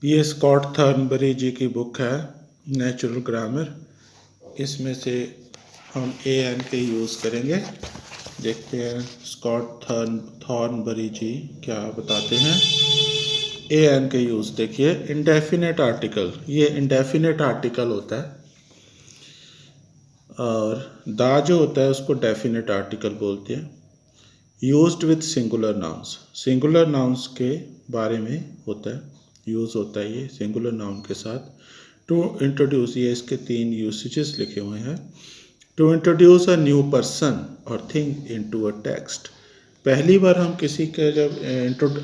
ये स्कॉट थॉर्नबरी जी की बुक है नेचुरल ग्रामर। इसमें से हम ए एन के यूज़ करेंगे। देखते हैं स्कॉट थॉर्नबरी जी क्या बताते हैं। ए एन के यूज़ देखिए, इंडेफिनेट आर्टिकल, ये इंडेफिनेट आर्टिकल होता है और दा जो होता है उसको डेफिनेट आर्टिकल बोलते हैं। Used with singular nouns, singular nouns के बारे में होता है, यूज़ होता है ये सिंगुलर नाउन के साथ। टू इंट्रोड्यूस, ये इसके 3 यूसेजेस लिखे हुए हैं। To introduce a new person और थिंग इनटू अ टेक्स्ट, पहली बार हम किसी का जब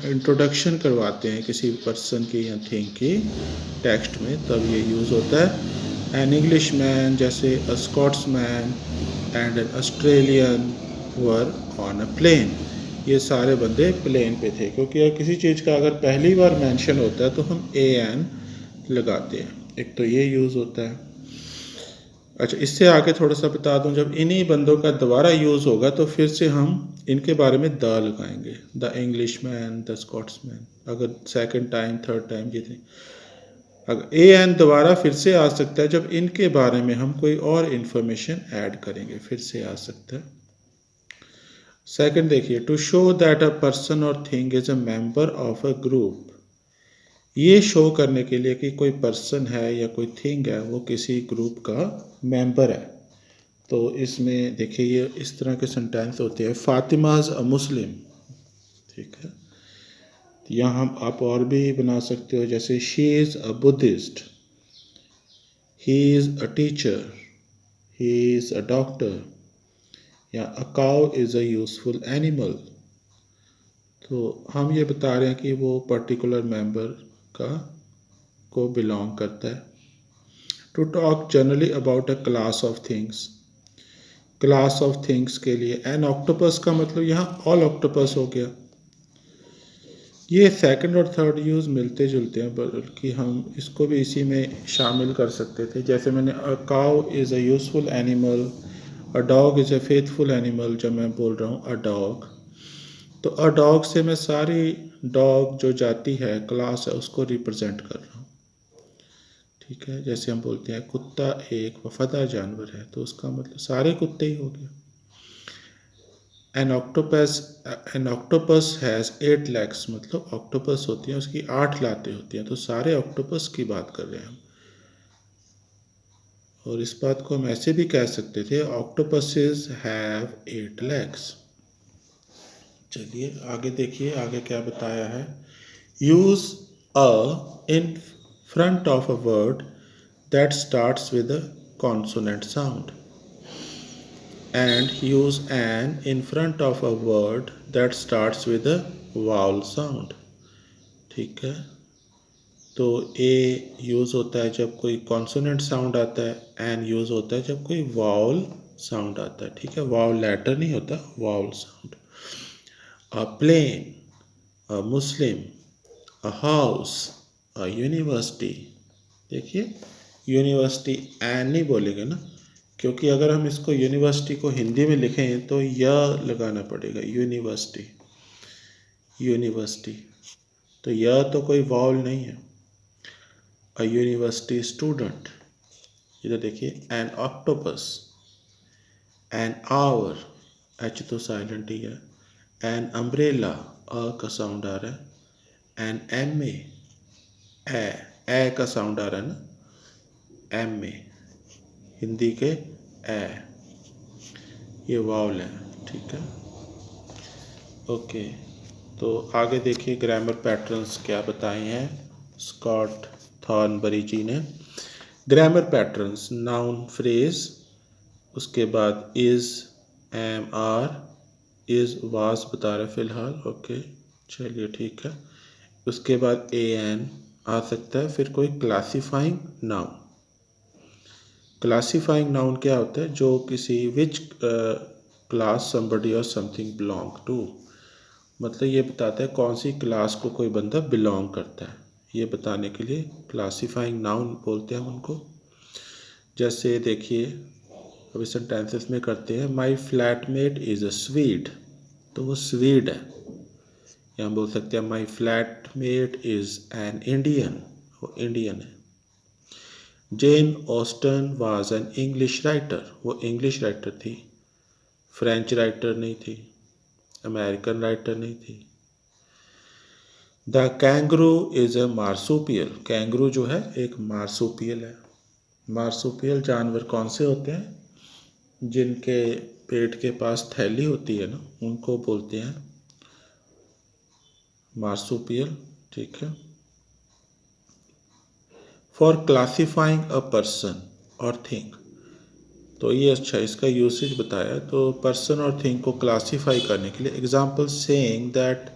इंट्रोडक्शन करवाते हैं किसी पर्सन की या थिंग की टेक्स्ट में, तब ये यूज़ होता है। एन इंग्लिश मैन, जैसे a Scotsman and an Australian were on a plane, ये सारे बंदे प्लेन पे थे। क्योंकि अगर किसी चीज़ का अगर पहली बार मेंशन होता है तो हम ए एन लगाते हैं। एक तो ये यूज़ होता है। अच्छा, इससे आगे थोड़ा सा बता दूं, जब इन्हीं बंदों का दोबारा यूज़ होगा तो फिर से हम इनके बारे में द लगाएंगे, the Englishman, the Scotsman. अगर सेकंड टाइम थर्ड टाइम जितने, अगर ए एन दोबारा फिर से आ सकता है जब इनके बारे में हम कोई और इन्फॉर्मेशन ऐड करेंगे, फिर से आ सकता है। सेकंड देखिए, to show that a person और thing is a member of a group, ये शो करने के लिए कि कोई पर्सन है या कोई थिंग है वो किसी ग्रुप का मेंबर है। तो इसमें देखिए ये इस तरह के सेंटेंस होते हैं, फातिमाज अ मुस्लिम, ठीक है। तो यहाँ हम आप और भी बना सकते हो, जैसे she is a Buddhist, he is a teacher, he is a doctor, या a cow is a useful animal. तो हम ये बता रहे हैं कि वो पर्टिकुलर मेंबर का को बिलोंग करता है। To talk generally about a class of things, class of things के लिए एन ऑक्टोपस का मतलब यहाँ ऑल ऑक्टोपस हो गया। ये सेकंड और थर्ड यूज़ मिलते जुलते हैं, बल्कि हम इसको भी इसी में शामिल कर सकते थे। जैसे मैंने अ cow is a useful animal, a dog is a faithful animal, जब मैं बोल रहा हूँ अ डॉग, तो अ डॉग से मैं सारी डॉग जो जाती है क्लास है उसको रिप्रेजेंट कर रहा हूँ, ठीक है। जैसे हम बोलते हैं कुत्ता एक वफादार जानवर है, तो उसका मतलब सारे कुत्ते ही हो गए। एन ऑक्टोपस हैज़ 8 लेग्स, मतलब ऑक्टोपस होती है उसकी 8 लातें होती हैं, तो सारे ऑक्टोपस की बात कर रहे हैं हम। और इस बात को हम ऐसे भी कह सकते थे, ऑक्टोपसेस हैव 8 लेग्स। चलिए आगे देखिए, आगे क्या बताया है। Use a in front of a word that starts with a consonant sound, and use an in front of a word that starts with a vowel sound, ठीक है। तो ए यूज़ होता है जब कोई कॉन्सोनेंट साउंड आता है, एन यूज़ होता है जब कोई वाउल साउंड आता है, ठीक है। वाउल लेटर नहीं होता, vowel sound. A plane, a Muslim, a house, a university. देखिए यूनिवर्सिटी एन नहीं बोलेंगे ना, क्योंकि अगर हम इसको यूनिवर्सिटी को हिंदी में लिखें तो य लगाना पड़ेगा, यूनिवर्सिटी, यूनिवर्सिटी। तो यह तो कोई वाउल नहीं है। अ यूनिवर्सिटी स्टूडेंट, इधर देखिए an octopus, an hour, H तो साइलेंट ही है। एन अम्ब्रेला, अ का साउंड आ रहा है। एन एम ए का साउंड आ रहा है ना, एम ए, हिंदी के ए, ये वाउल है, ठीक है। ओके, तो आगे देखिए ग्रामर पैटर्न्स क्या बताए हैं स्कॉट थॉर्नबरी जी ने। ग्रामर पैटर्न्स, नाउन फ्रेज, उसके बाद is, am, are, is, was बता रहे फिलहाल, ओके चलिए ठीक है। उसके बाद ए एन आ सकता है, फिर कोई क्लासीफाइंग नाउन। क्लासीफाइंग नाउन क्या होता है, जो किसी विच क्लास समबडी और समथिंग बिलोंग टू, मतलब ये बताता है कौन सी क्लास को कोई बंदा बिलोंग करता है, ये बताने के लिए क्लासीफाइंग नाउन बोलते हैं उनको। जैसे देखिए अभी सेंटेंसेस में करते हैं, माई फ्लैटमेट इज़ अ स्वीड, तो वो स्वीड है। या हम बोल सकते हैं माई फ्लैटमेट इज़ एन इंडियन, वो इंडियन है। Jane Austen was an English writer, वो इंग्लिश राइटर थी, फ्रेंच राइटर नहीं थी, अमेरिकन राइटर नहीं थी। The kangaroo is a marsupial, kangaroo जो है एक मार्सूपियल है। मार्सूपियल जानवर कौन से होते हैं? जिनके पेट के पास थैली होती है ना, उनको बोलते हैं मार्सूपियल। ठीक है। फॉर क्लासिफाइंग अ पर्सन और थिंग, तो ये अच्छा इसका यूसेज बताया। तो पर्सन और थिंग को क्लासीफाई करने के लिए example saying that,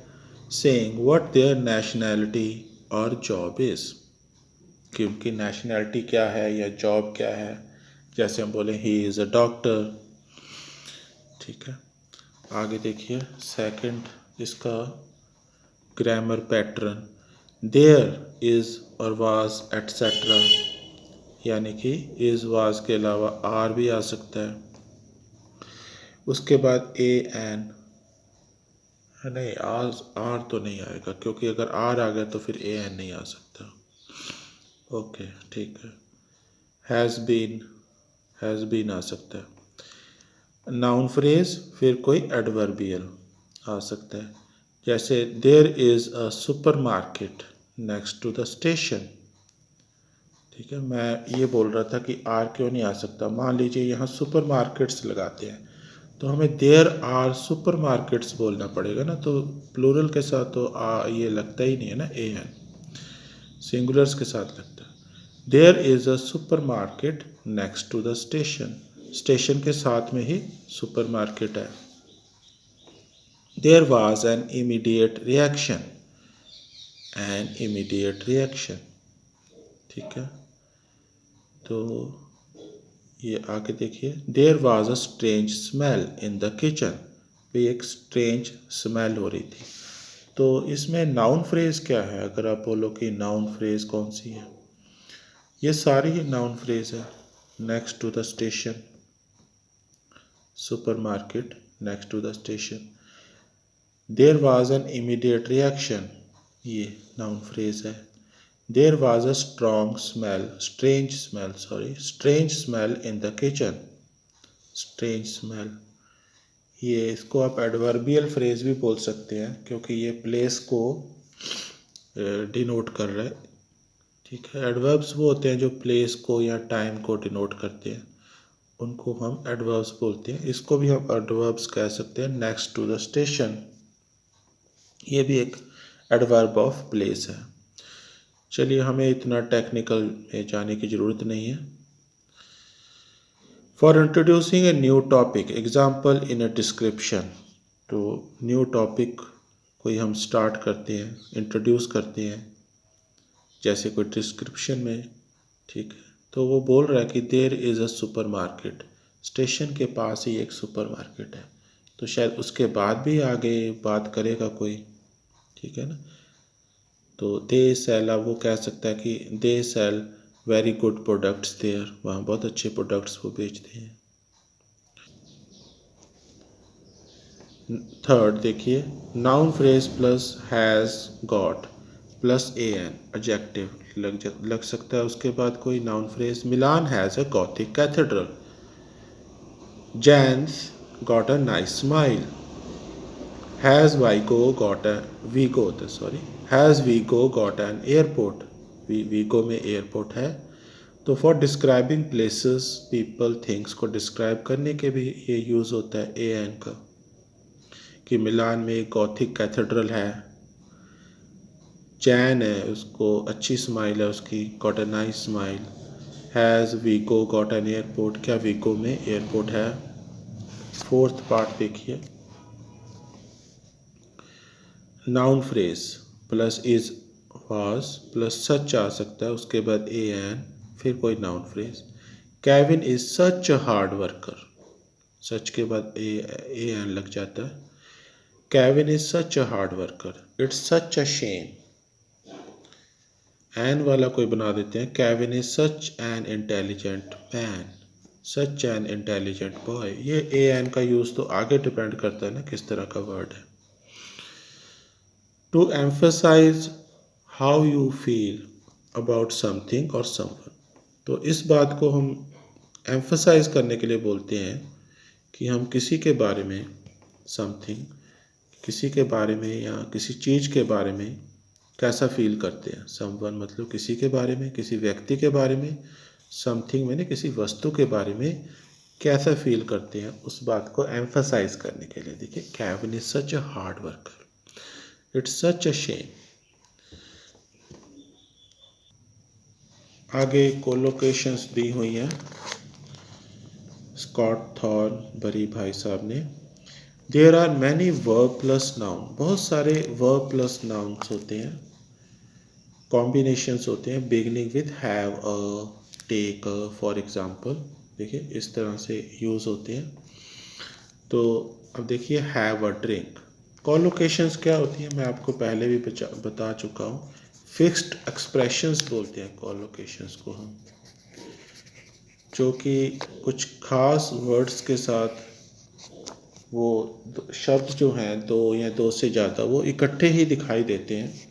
saying what their nationality और जॉब इज़, कि उनकी नेशनैलिटी क्या है या जॉब क्या है। जैसे हम बोले ही इज़ अ डॉक्टर। ठीक है। आगे देखिए सेकंड इसका ग्रामर पैटर्न, देयर इज़ और वाज एट्सेट्रा, यानी कि इज़ वाज के अलावा आर भी आ सकता है। उसके बाद ए एन, नहीं आर तो नहीं आएगा, क्योंकि अगर आर आ गया तो फिर ए एन नहीं आ सकता। ओके ठीक है। हैज़ बीन आ सकता है। नाउन फ्रेज फिर कोई एडवर्बियल आ सकता है, जैसे there is a supermarket next to the station. ठीक है। मैं ये बोल रहा था कि आर क्यों नहीं आ सकता। मान लीजिए यहाँ सुपर मार्केट्स लगाते हैं तो हमें देयर आर सुपर मार्केट्स बोलना पड़ेगा ना, तो प्लूरल के साथ तो ये लगता ही नहीं है ना ए एन, सिंगुलर्स के साथ लगता है। There is a supermarket next to the station, station के साथ में ही सुपर मार्केट है। There was an immediate reaction, an immediate reaction. ठीक है। तो ये आगे देखिए, there was a strange smell in the kitchen, भी एक स्ट्रेंज स्मेल हो रही थी। तो इसमें नाउन फ्रेज क्या है? अगर आप बोलो कि नाउन फ्रेज कौन सी है, ये सारी ही नाउन फ्रेज है। Next to the station, supermarket next to the station. There was an immediate reaction, ये नाउन फ्रेज है। There was a strange smell in the kitchen, strange smell. ये इसको आप एडवर्बियल फ्रेज भी बोल सकते हैं, क्योंकि ये प्लेस को डिनोट कर रहा है। ठीक है। एडवर्ब्स वो होते हैं जो प्लेस को या टाइम को डिनोट करते हैं, उनको हम एडवर्ब्स बोलते हैं। इसको भी हम एडवर्ब्स कह सकते हैं। नेक्स्ट टू द स्टेशन, ये भी एक एडवर्ब ऑफ प्लेस है। चलिए, हमें इतना टेक्निकल में जाने की ज़रूरत नहीं है। For introducing a new topic, example in a description. तो न्यू टॉपिक कोई हम स्टार्ट करते हैं, इंट्रोड्यूस करते हैं, जैसे कोई डिस्क्रिप्शन में। ठीक है। तो वो बोल रहा है कि there is a supermarket, station के पास ही एक सुपर मार्केट है, तो शायद उसके बाद भी आगे बात करेगा कोई। ठीक है ना। तो दे सेल, अब वो कह सकता है कि they sell very good products there, वहाँ बहुत अच्छे प्रोडक्ट्स वो बेचते हैं। थर्ड देखिए, noun phrase plus has got plus a an adjective लग सकता है उसके बाद कोई noun phrase. Milan has a Gothic cathedral, Jane's got a nice smile, has Vigo got an airport, Vigo में एयरपोर्ट है। तो for describing places people things को डिस्क्राइब करने के भी ये यूज़ होता है ए एन का, कि मिलान में एक गॉथिक कैथेड्रल है, चैन है उसको अच्छी स्माइल है उसकी, got a nice smile. Has Vigo got an airport, क्या वीगो में एयरपोर्ट है। फोर्थ पार्ट देखिए, noun phrase plus is was plus such आ सकता है, उसके बाद ए एन, फिर कोई noun phrase. Kevin is such a hard worker, such के बाद ए एन लग जाता है। Kevin is such a hard worker, it's such a shame, an वाला कोई बना देते हैं। Kevin is such an intelligent man, such an intelligent boy. ये ए एन का यूज़ तो आगे डिपेंड करता है ना किस तरह का वर्ड है। To emphasize how you feel, about something और समवन। तो इस बात को हम एम्फसाइज करने के लिए बोलते हैं कि हम किसी के बारे में, समथिंग, किसी के बारे में या किसी चीज़ के बारे में कैसा फील करते हैं। समवन मतलब किसी के बारे में, किसी व्यक्ति के बारे में, समथिंग मैंने किसी वस्तु के बारे में कैसा फील करते हैं, उस बात को एम्फसाइज करने के लिए। देखिए, Kevin is such a hard worker, it's such a shame. आगे कोलोकेशंस दी हुई हैं स्कॉट थॉर्न बरी भाई साहब ने। There are many verb plus noun, बहुत सारे वर्ब प्लस नाउन्स होते हैं, कॉम्बिनेशंस होते हैं beginning with have, a, take, for example. देखिए इस तरह से यूज़ होते हैं। तो अब देखिए, हैव अ ड्रिंक। कॉलोकेशंस क्या होती हैं मैं आपको पहले भी बता चुका हूँ। फिक्स्ड एक्सप्रेशंस बोलते हैं कॉलोकेशंस को हम, जो कि कुछ खास वर्ड्स के साथ वो शब्द जो हैं दो या दो से ज़्यादा वो इकट्ठे ही दिखाई देते हैं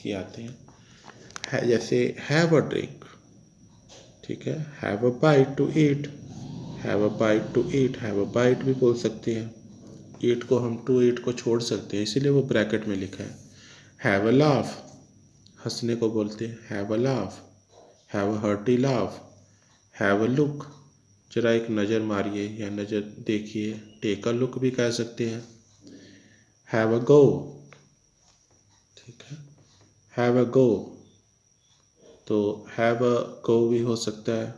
कि आते हैं। जैसे हैव अ ड्रिंक, ठीक है, have a bite to eat, have a bite to eat, have a bite भी बोल सकते हैं। ईट को हम टू ईट को छोड़ सकते हैं, इसीलिए वो ब्रैकेट में लिखा है। हैव अ लाफ, हंसने को बोलते हैं have a laugh. Have a hearty laugh, have a look, जरा एक नज़र मारिए या नज़र देखिए, टेक अ लुक भी कह सकते हैं। हैव अ गो, ठीक है, हैव अ गो, तो हैव अ गो भी हो सकता है।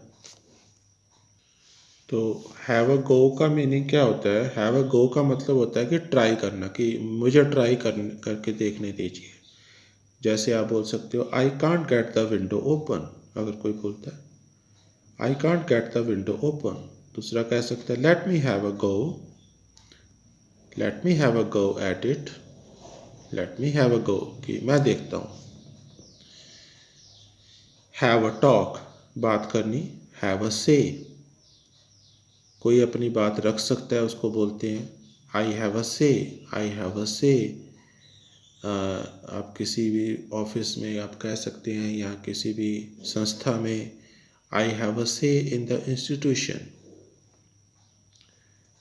तो हैव अ गो का मीनिंग क्या होता है? हैव अ गो का मतलब होता है कि ट्राई करना, कि मुझे ट्राई करके देखने दीजिए। जैसे आप बोल सकते हो I can't get the window open, अगर कोई बोलता है I can't get the window open. दूसरा कह सकता है let me have a go, let me have a go at it, let me have a go, कि मैं देखता हूँ। हैव अ टॉक, बात करनी, हैव अ से, कोई अपनी बात रख सकता है उसको बोलते हैं आई हैव अ से, आई हैव अ से। आप किसी भी ऑफिस में आप कह सकते हैं या किसी भी संस्था में आई have a say in the institution.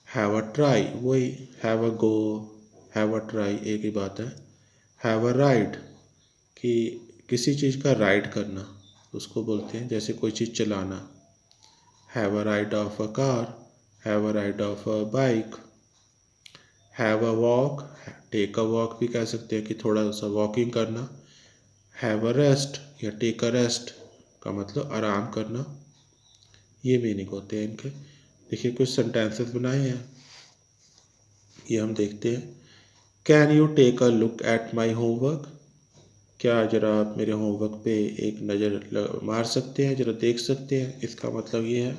Have a try, वही have a go, have a try एक ही बात है। हैव अ राइड, कि किसी चीज़ का राइड करना उसको बोलते हैं, जैसे कोई चीज़ चलाना। Have a ride of a car, have a ride of a bike. Have a walk, take a walk भी कह सकते हैं कि थोड़ा सा वॉकिंग करना। हैव अ रेस्ट या टेक अ रेस्ट का मतलब आराम करना। ये मीनिंग होते हैं इनके। देखिए कुछ सेंटेंसेस बनाए हैं, ये हम देखते हैं। Can you take a look at my homework, क्या ज़रा आप मेरे होमवर्क पे एक नज़र मार सकते हैं, ज़रा देख सकते हैं, इसका मतलब ये है।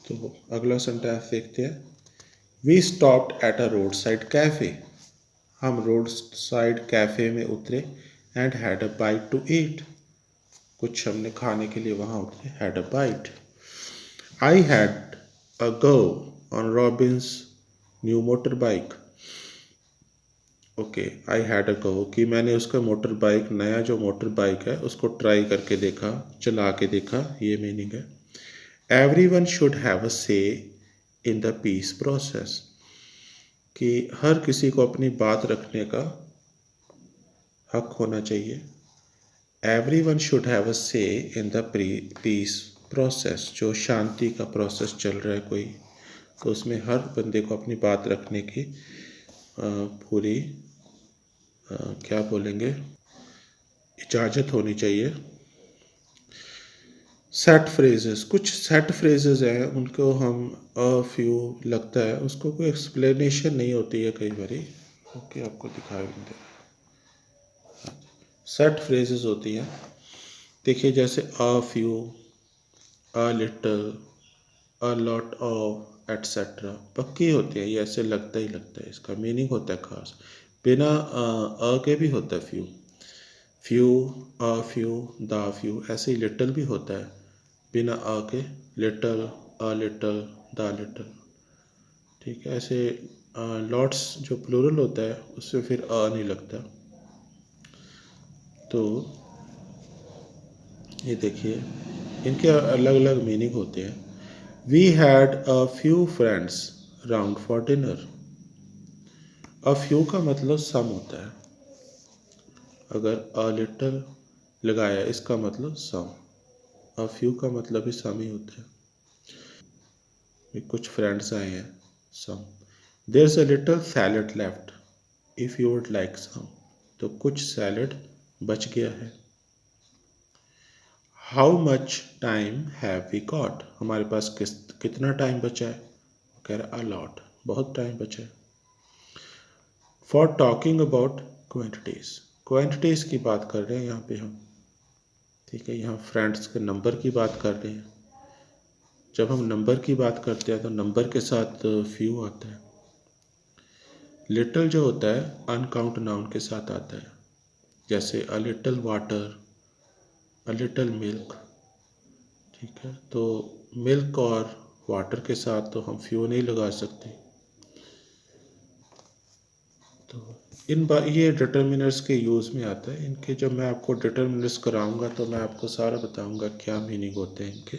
तो अगला सेंटेंस देखते हैं। We stopped at a roadside cafe, हम रोड साइड कैफ़े में उतरे। And had a bite to eat, कुछ हमने खाने के लिए वहाँ उतरे, had a bite. I had a go on Robin's new motorbike. Okay, I had a go, कि मैंने उसका मोटर बाइक, नया जो मोटर बाइक है उसको ट्राई करके देखा, चला के देखा, ये मीनिंग है। Every one should have a say in the peace process, कि हर किसी को अपनी बात रखने का हक होना चाहिए। Every one should have a say in the peace process, जो शांति का प्रोसेस चल रहा है कोई, तो उसमें हर बंदे को अपनी बात रखने की पूरी क्या बोलेंगे, इजाज़त होनी चाहिए। सेट फ्रेजेस, कुछ सेट फ्रेजेस हैं उनको हम अ फ्यू लगता है, उसको कोई एक्सप्लेनेशन नहीं होती है कई बारी। ओके, आपको दिखाई नहीं दे रहा। सेट फ्रेजेस होती हैं, देखिए जैसे a few, a little, a lot of etcetera, पक्की होती है, ये ऐसे लगता है, इसका मीनिंग होता है खास। बिना के भी होता है few, few, a few, the few, ऐसे ही लिटल भी होता है बिना अ के, little, a little, the little, ठीक है। ऐसे लॉट्स जो प्लूरल होता है उसमें फिर अ नहीं लगता। तो ये देखिए, इनके अलग अलग मीनिंग होते हैं। We had a few friends round for dinner. A few का मतलब सम होता है। अगर अ लिटिल लगाया इसका मतलब सम। अ फ्यू का मतलब भी सम ही होता है। ये कुछ फ्रेंड्स आए हैं, some. There is a little salad left if you would like some. तो कुछ सैलड बच गया है। How much time have we got. हमारे पास कितना टाइम बचा है। कह रहा है अलॉट, बहुत टाइम बचा है। For talking about quantities, quantities की बात कर रहे हैं यहाँ पे हम। ठीक है, यहाँ फ्रेंड्स के नंबर की बात कर रहे हैं। जब हम नंबर की बात करते हैं तो नंबर के साथ फ्यू आता है। लिटिल जो होता है अनकाउंट नाउन के साथ आता है, जैसे a little water, a little milk. ठीक है, तो मिल्क और वाटर के साथ तो हम फ्यू नहीं लगा सकते। तो ये डिटर्मिनर्स के यूज़ में आता है। इनके जब मैं आपको डिटर्मिनर्स कराऊंगा तो मैं आपको सारा बताऊंगा क्या मीनिंग होते हैं इनके।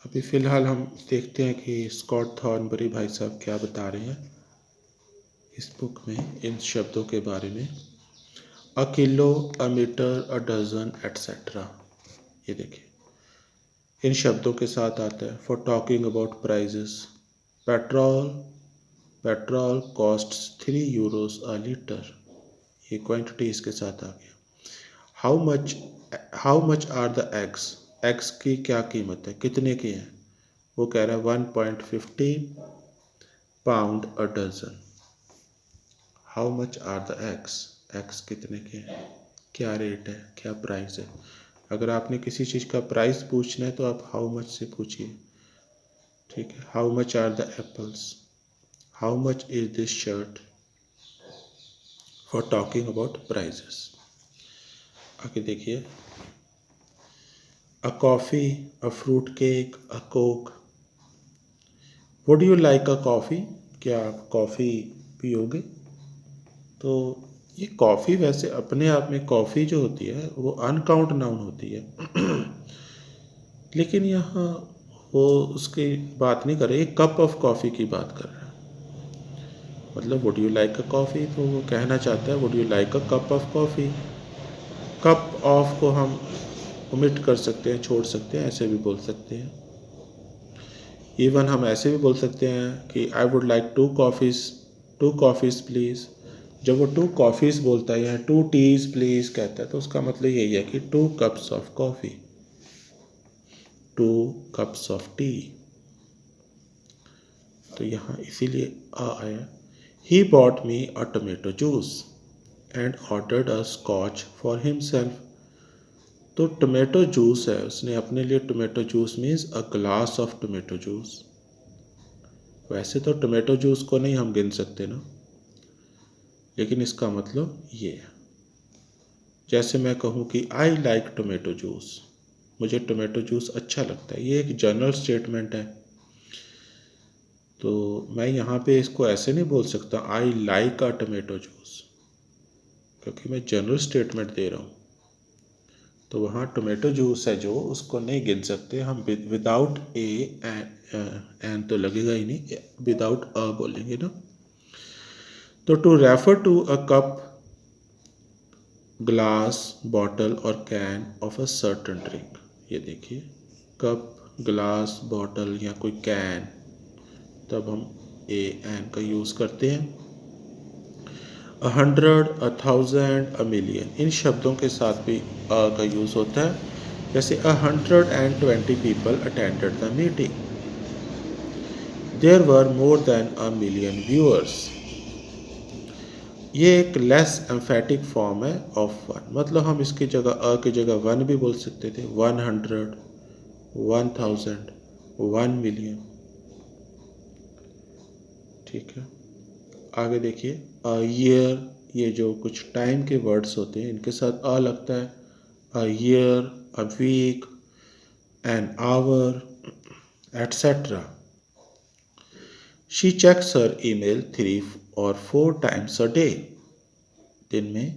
अभी फ़िलहाल हम देखते हैं कि स्कॉट थॉर्नबरी भाई साहब क्या बता रहे हैं इस बुक में इन शब्दों के बारे में। A kilo, a metre, a dozen, etcetera. ये देखिए, इन शब्दों के साथ आता है। For talking about prices, petrol petrol costs 3 euros a litre. ये क्वांटिटी इसके साथ आ गया। How much are the eggs. Eggs की क्या कीमत है, कितने के हैं। वो कह रहा है 1.15 pound a dozen. How much are the eggs, eggs कितने के हैं, क्या रेट है, क्या प्राइस है। अगर आपने किसी चीज़ का प्राइस पूछना है तो आप हाउ मच से पूछिए। ठीक है, how much are the apples, how much is this shirt. For talking about prices. आगे देखिए, a coffee, a fruit cake, a coke. Would you like a coffee, क्या आप कॉफ़ी पियोगे। तो ये कॉफ़ी वैसे अपने आप में कॉफ़ी जो होती है वो अनकाउंट नाउन होती है, लेकिन यहाँ वो उसकी बात नहीं कर रहे, एक कप ऑफ कॉफ़ी की बात कर रहे हैं। मतलब would you like a coffee, तो वो कहना चाहता है would you like a cup of coffee. Cup of को हम ओमिट कर सकते हैं, छोड़ सकते हैं, ऐसे भी बोल सकते हैं। इवन हम ऐसे भी बोल सकते हैं कि I would like 2 coffees, 2 coffees please. जब वो 2 कॉफ़ीज़ बोलता है या 2 टीज़ प्लीज़ कहता है तो उसका मतलब यही है कि 2 cups of coffee, 2 cups of tea. तो यहाँ इसीलिए आ आया। He bought me a tomato juice and ordered a Scotch for himself. तो टोमेटो जूस है, उसने अपने लिए tomato juice means a glass of tomato juice. वैसे तो टोमेटो जूस को नहीं हम गिन सकते ना, लेकिन इसका मतलब ये है। जैसे मैं कहूँ कि आई लाइक टोमेटो जूस, मुझे टोमेटो जूस अच्छा लगता है, ये एक जनरल स्टेटमेंट है। तो मैं यहाँ पे इसको ऐसे नहीं बोल सकता I like a tomato juice, क्योंकि मैं जनरल स्टेटमेंट दे रहा हूँ। तो वहाँ टोमेटो जूस है जो, उसको नहीं गिन सकते हम। विदाउट ए एन तो लगेगा ही नहीं, विदाउट अ बोलेंगे ना। तो to refer to a cup, glass, bottle or can of a certain drink. ये देखिए, कप, ग्लास, बॉटल या कोई कैन, तब हम ए एन का यूज़ करते हैं। 100, 1000, अ मिलियन, इन शब्दों के साथ भी अ का यूज़ होता है। जैसे 120 people attended the meeting, there were more than a million viewers. ये एक लेस एम्फेटिक फॉर्म है ऑफ वन, मतलब हम इसकी जगह अ की जगह वन भी बोल सकते थे। 100, 1000, 1 मिलियन। ठीक है, आगे देखिए, अ ईयर, ये जो कुछ टाइम के वर्ड्स होते हैं इनके साथ अ लगता है। A year, a week, an hour, etcetera. She checks her email 3 or 4 times a day। दिन में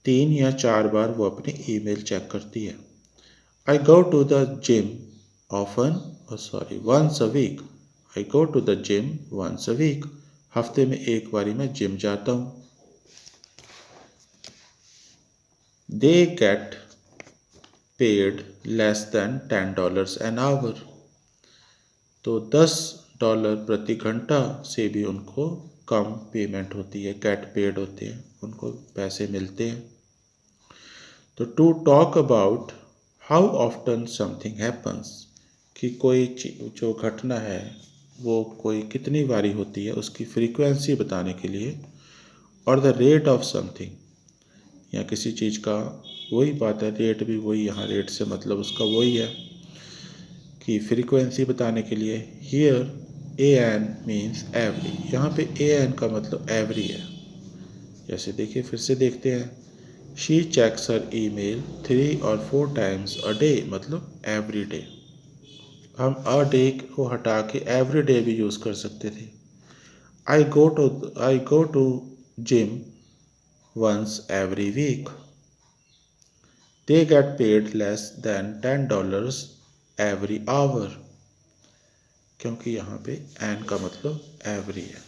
3 या 4 बार वो अपनी ईमेल चेक करती है। I go to the gym often, once a week. I go to the gym once a week. हफ्ते में एक बारी मैं जिम जाता हूँ। They get paid less than $10 an hour. तो $10 प्रति घंटा से भी उनको कम पेमेंट होती है, गेट पेड होते हैं, उनको पैसे मिलते हैं। तो to talk about how often something happens, कि कोई जो घटना है वो कोई कितनी बारी होती है, उसकी फ्रीक्वेंसी बताने के लिए। और द रेट ऑफ समथिंग, या किसी चीज़ का वही बात है, रेट भी वही, यहाँ रेट से मतलब उसका वही है कि फ्रीक्वेंसी बताने के लिए। Here a an means every, यहाँ पे ए एन का मतलब एवरी है। जैसे देखिए, फिर से देखते हैं। शी चेक्स हर ईमेल 3 और 4 टाइम्स अ डे, मतलब एवरी डे। हम अ डे को हटा के एवरी डे भी यूज़ कर सकते थे। I go to gym once every week. They get paid less than $10 every hour, क्योंकि यहाँ पे एन का मतलब एवरी है।